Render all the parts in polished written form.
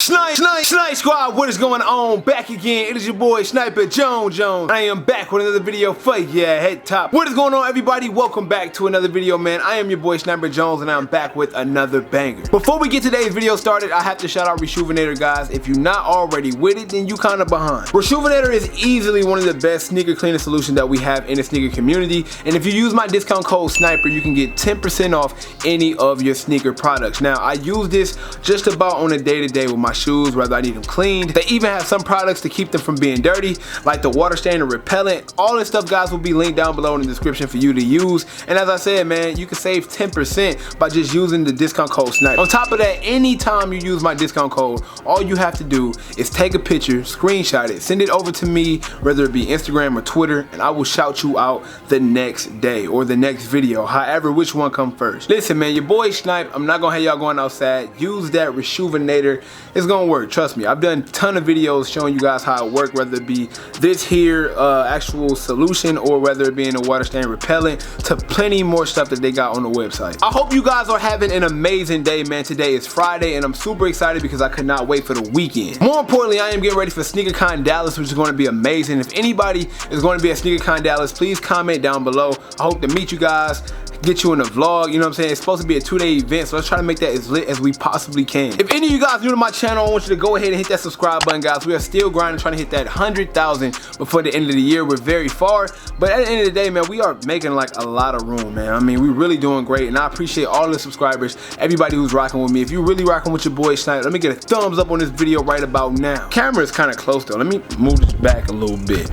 Snipe Squad, what is going on? Back again, it is your boy Sniper Jones. I am back with another video for ya, head top. What is going on, everybody? Welcome back to another video, man. I am your boy Sniper Jones, and I'm back with another banger. Before we get today's video started, I have to shout out Reshoevn8r, guys. If you're not already with it, then you kind of behind. Reshoevn8r is easily one of the best sneaker cleaning solutions that we have in the sneaker community, and if you use my discount code Sniper, you can get 10% off any of your sneaker products. Now, I use this just about on a day-to-day with my shoes, whether I need them cleaned. They even have some products to keep them from being dirty, like the water stain and repellent. All this stuff, guys, will be linked down below in the description for you to use. And as I said, man, you can save 10% by just using the discount code Sniper. On top of that, anytime you use my discount code, all you have to do is take a picture, screenshot it, send it over to me, whether it be Instagram or Twitter, and I will shout you out the next day or the next video, however, which one come first. Listen, man, your boy Snipe, I'm not gonna have y'all going outside. Use that Reshoevn8r. It's gonna work, trust me. I've done a ton of videos showing you guys how it works, whether it be this here actual solution or whether it be in the water stain repellent, to plenty more stuff that they got on the website. I hope you guys are having an amazing day, man. Today is Friday and I'm super excited because I could not wait for the weekend. More importantly, I am getting ready for SneakerCon Dallas, which is going to be amazing. If anybody is going to be at SneakerCon Dallas, please comment down below. I hope to meet you guys, get you in a vlog, you know what I'm saying? It's supposed to be a 2-day event, so let's try to make that as lit as we possibly can. If any of you guys new to my channel, I want you to go ahead and hit that subscribe button, guys. We are still grinding, trying to hit that 100,000 before the end of the year. We're very far, but at the end of the day, man, we are making like a lot of room, man. I mean, we're really doing great, and I appreciate all the subscribers, everybody who's rocking with me. If you're really rocking with your boy Snipe, let me get a thumbs up on this video right about now. Camera is kind of close though. Let me move this back a little bit.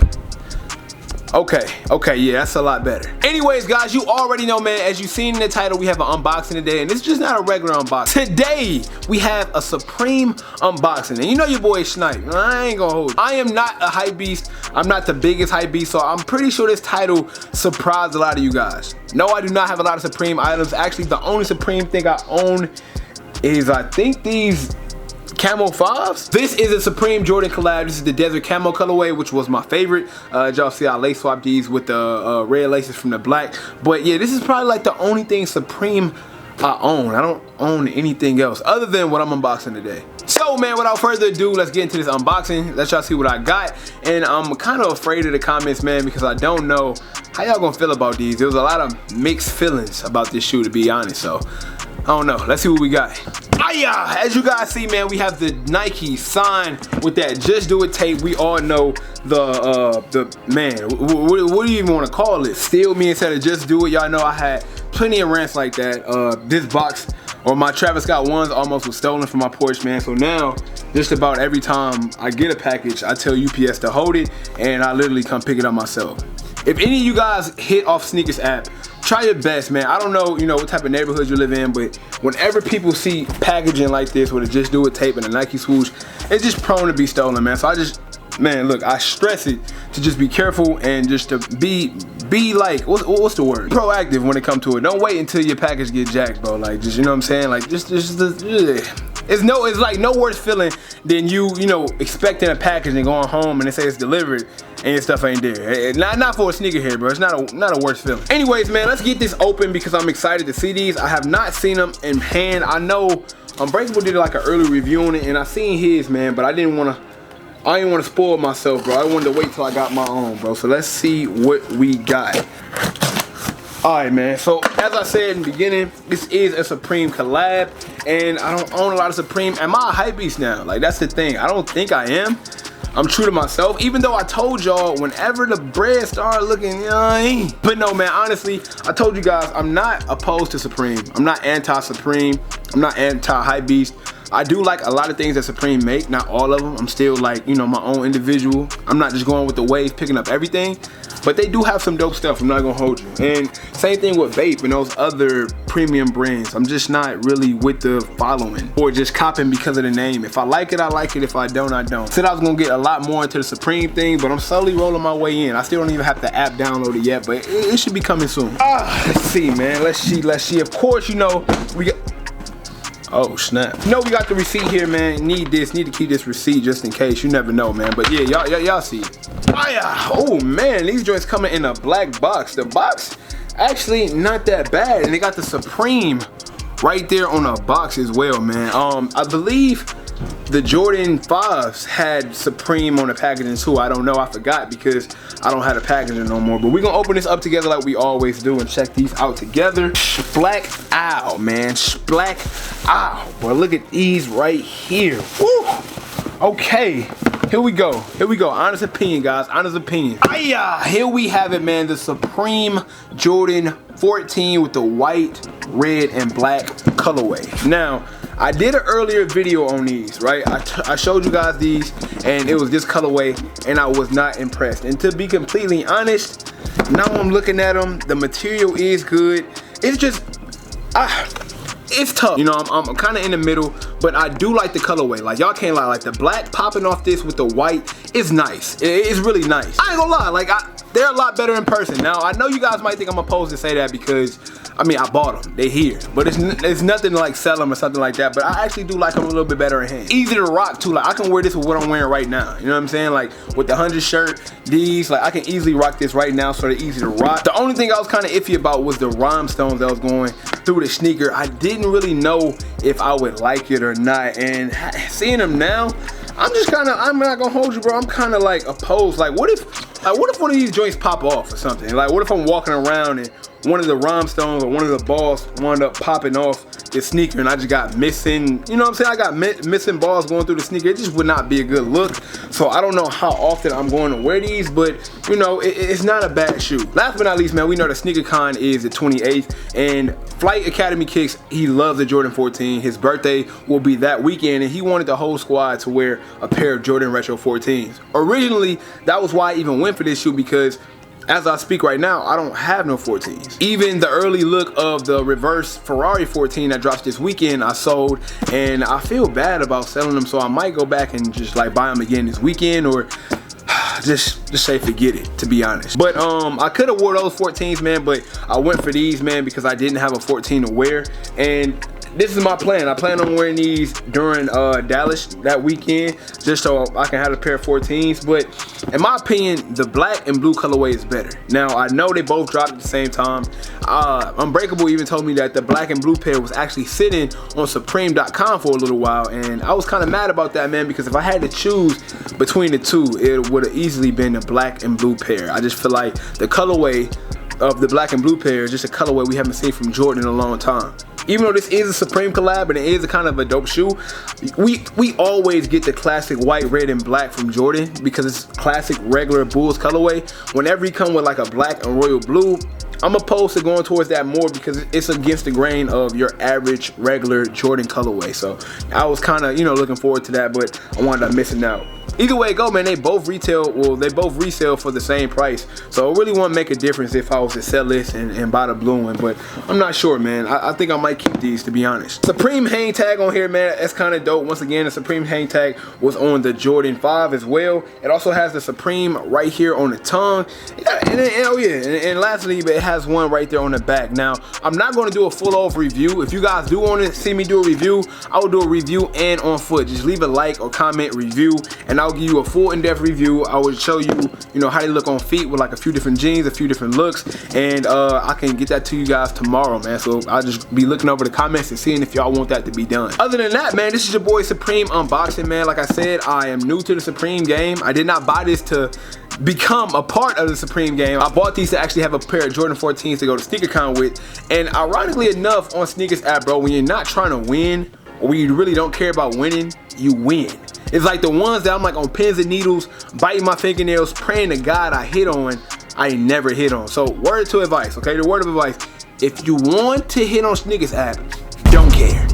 Okay, yeah, that's a lot better. Anyways, guys, you already know, man, as you seen in the title, we have an unboxing today, and it's just not a regular unboxing. Today, we have a Supreme unboxing, and you know your boy Snipe. I ain't gonna hold you. I am not a hype beast. I'm not the biggest hype beast, so I'm pretty sure this title surprised a lot of you guys. No, I do not have a lot of Supreme items. Actually, the only Supreme thing I own is, I think, these Camo 5s. This is a Supreme Jordan collab. This is the Desert Camo colorway, which was my favorite. Y'all see I lace swapped these with the red laces from the black. But yeah, this is probably like the only thing Supreme I own. I don't own anything else other than what I'm unboxing today. So, man, without further ado, let's get into this unboxing. Let y'all see what I got. And I'm kind of afraid of the comments, man, because I don't know how y'all gonna feel about these. There was a lot of mixed feelings about this shoe, to be honest. So I don't know. Let's see what we got. As you guys see, man, we have the Nike sign with that Just Do It tape. We all know the man, what do you even want to call it? Steal me instead of Just Do It. Y'all know I had plenty of rants like that. This box, or my Travis Scott ones, almost was stolen from my porch, man. So now, just about every time I get a package, I tell UPS to hold it, and I literally come pick it up myself. If any of you guys hit off Sneakers app, try your best, man. I don't know, you know, what type of neighborhood you live in, but whenever people see packaging like this with a Just Do It tape and a Nike swoosh, it's just prone to be stolen, man. So I just, man, look, I stress it to just be careful and just to be like, what's the word? Proactive when it comes to it. Don't wait until your package get jacked, bro. Like, just, you know what I'm saying? Like, it's like no worse feeling than you know, expecting a package and going home and they say it's delivered and your stuff ain't there. Not for a sneakerhead, bro. It's not a worse feeling. Anyways, man, let's get this open because I'm excited to see these. I have not seen them in hand. I know Unbreakable did like an early review on it, and I seen his, man, but I didn't want to spoil myself, bro. I wanted to wait till I got my own, bro. So let's see what we got. Alright, man, so as I said in the beginning, this is a Supreme collab, and I don't own a lot of Supreme. Am I a hype beast now? Like, that's the thing. I don't think I am. I'm true to myself, even though I told y'all whenever the bread started looking, but no, man, honestly, I told you guys I'm not opposed to Supreme. I'm not anti-Supreme. I'm not anti-hype beast. I do like a lot of things that Supreme make, not all of them. I'm still like, you know, my own individual. I'm not just going with the wave, picking up everything, but they do have some dope stuff, I'm not gonna hold you. And same thing with Vape and those other premium brands. I'm just not really with the following or just copping because of the name. If I like it, I like it. If I don't, I don't. Said I was gonna get a lot more into the Supreme thing, but I'm slowly rolling my way in. I still don't even have the app downloaded yet, but it should be coming soon. Let's see, man, let's see. Of course, you know, we got, oh snap. You know we got the receipt here, man. Need to keep this receipt just in case. You never know, man. But yeah, y'all see it. Oh man, these joints coming in a black box. The box actually not that bad, and they got the Supreme right there on the box as well, man. I believe the Jordan 5s had Supreme on the packaging too. I don't know, I forgot because I don't have the packaging no more. But we're gonna open this up together like we always do and check these out together. Black owl, man, black owl. Boy, look at these right here. Woo! Okay, here we go. Here we go. Honest opinion, guys. Honest opinion. Here we have it, man. The Supreme Jordan 14 with the white, red, and black colorway. Now, I did an earlier video on these, right? I showed you guys these, and it was this colorway, and I was not impressed. And to be completely honest, now I'm looking at them. The material is good. It's just, it's tough. You know, I'm kind of in the middle, but I do like the colorway. Like, y'all can't lie. Like, the black popping off this with the white is nice. It's really nice. I ain't gonna lie. Like, they're a lot better in person. Now, I know you guys might think I'm opposed to say that because, I mean, I bought them. They here. But it's nothing to, like, sell them or something like that. But I actually do like them a little bit better in hand. Easy to rock, too. Like, I can wear this with what I'm wearing right now. You know what I'm saying? Like, with the 100 shirt, these, like, I can easily rock this right now, so they're easy to rock. The only thing I was kind of iffy about was the rhinestones that was going through the sneaker. I didn't really know if I would like it or not. And seeing them now, I'm just kind of, I'm not gonna hold you, bro. I'm kind of like opposed. Like, what if one of these joints pop off or something? Like, what if I'm walking around and one of the rhinestones or one of the balls wound up popping off the sneaker and I just got missing, you know what I'm saying? I got missing balls going through the sneaker. It just would not be a good look. So I don't know how often I'm going to wear these, but you know, it's not a bad shoe. Last but not least, man, we know the sneaker con is the 28th, and Flight Academy Kicks, he loves the Jordan 14. His birthday will be that weekend, and he wanted the whole squad to wear a pair of Jordan Retro 14s. Originally, that was why I even went for this shoe, because as I speak right now, I don't have no 14s. Even the early look of the reverse Ferrari 14 that drops this weekend, I sold, and I feel bad about selling them, so I might go back and just like buy them again this weekend, or just say forget it, to be honest. But I could have wore those 14s, man, but I went for these, man, because I didn't have a 14 to wear. And this is my plan. I plan on wearing these during Dallas that weekend, just so I can have a pair of 14s. But in my opinion, the black and blue colorway is better. Now, I know they both dropped at the same time. Unbreakable even told me that the black and blue pair was actually sitting on Supreme.com for a little while, and I was kind of mad about that, man, because if I had to choose between the two, it would have easily been the black and blue pair. I just feel like the colorway of the black and blue pair is just a colorway we haven't seen from Jordan in a long time. Even though this is a Supreme collab and it is a kind of a dope shoe, we always get the classic white, red, and black from Jordan because it's classic regular Bulls colorway. Whenever you come with like a black and royal blue, I'm opposed to going towards that more because it's against the grain of your average regular Jordan colorway. So I was kind of, you know, looking forward to that, but I wound up missing out. Either way it go, man, they both retail, well, they both resell for the same price. So it really wouldn't make a difference if I was to sell this and buy the blue one, but I'm not sure, man. I think I might keep these, to be honest. Supreme hang tag on here, man, that's kind of dope. Once again, the Supreme hang tag was on the Jordan 5 as well. It also has the Supreme right here on the tongue. And lastly, it has one right there on the back. Now, I'm not going to do a full off review. If you guys do want to see me do a review, I will do a review and on foot. Just leave a like or comment, review, and I'll give you a full in-depth review. I will show you, you know, how they look on feet with like a few different jeans, a few different looks, and I can get that to you guys tomorrow, man. So I'll just be looking over the comments and seeing if y'all want that to be done. Other than that, man, this is your boy Supreme unboxing, man. Like I said, I am new to the Supreme game. I did not buy this to become a part of the Supreme game. I bought these to actually have a pair of Jordan 14s to go to SneakerCon with. And ironically enough, on Sneakers app, bro, when you're not trying to win, or when you really don't care about winning, you win. It's like the ones that I'm like on pins and needles, biting my fingernails, praying to God I hit on, I never hit on. So word to advice, okay? The word of advice, if you want to hit on Sneakers app, don't care.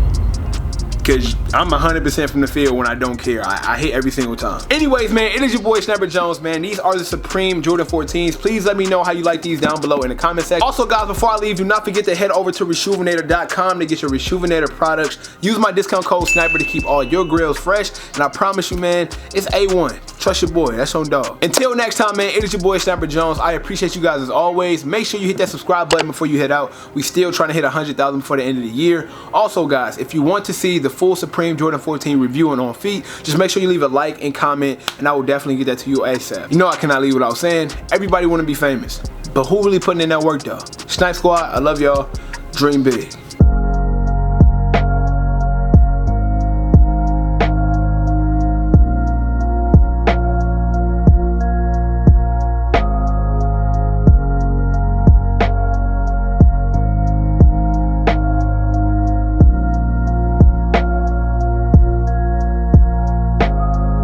Because I'm 100% from the field when I don't care. I hit every single time. Anyways, man, it is your boy Sniper Jones, man. These are the Supreme Jordan 14s. Please let me know how you like these down below in the comment section. Also, guys, before I leave, do not forget to head over to Resjuvenator.com to get your Resjuvenator products. Use my discount code SNIPER to keep all your grills fresh. And I promise you, man, it's A1. Trust your boy. That's on dog. Until next time, man, it is your boy Sniper Jones. I appreciate you guys as always. Make sure you hit that subscribe button before you head out. We still trying to hit 100,000 before the end of the year. Also, guys, if you want to see the full Supreme Jordan 14 review and on feet, just make sure you leave a like and comment, and I will definitely get that to you ASAP. You know I cannot leave without saying, everybody want to be famous, but who really putting in that work though? Snipe Squad, I love y'all. Dream big.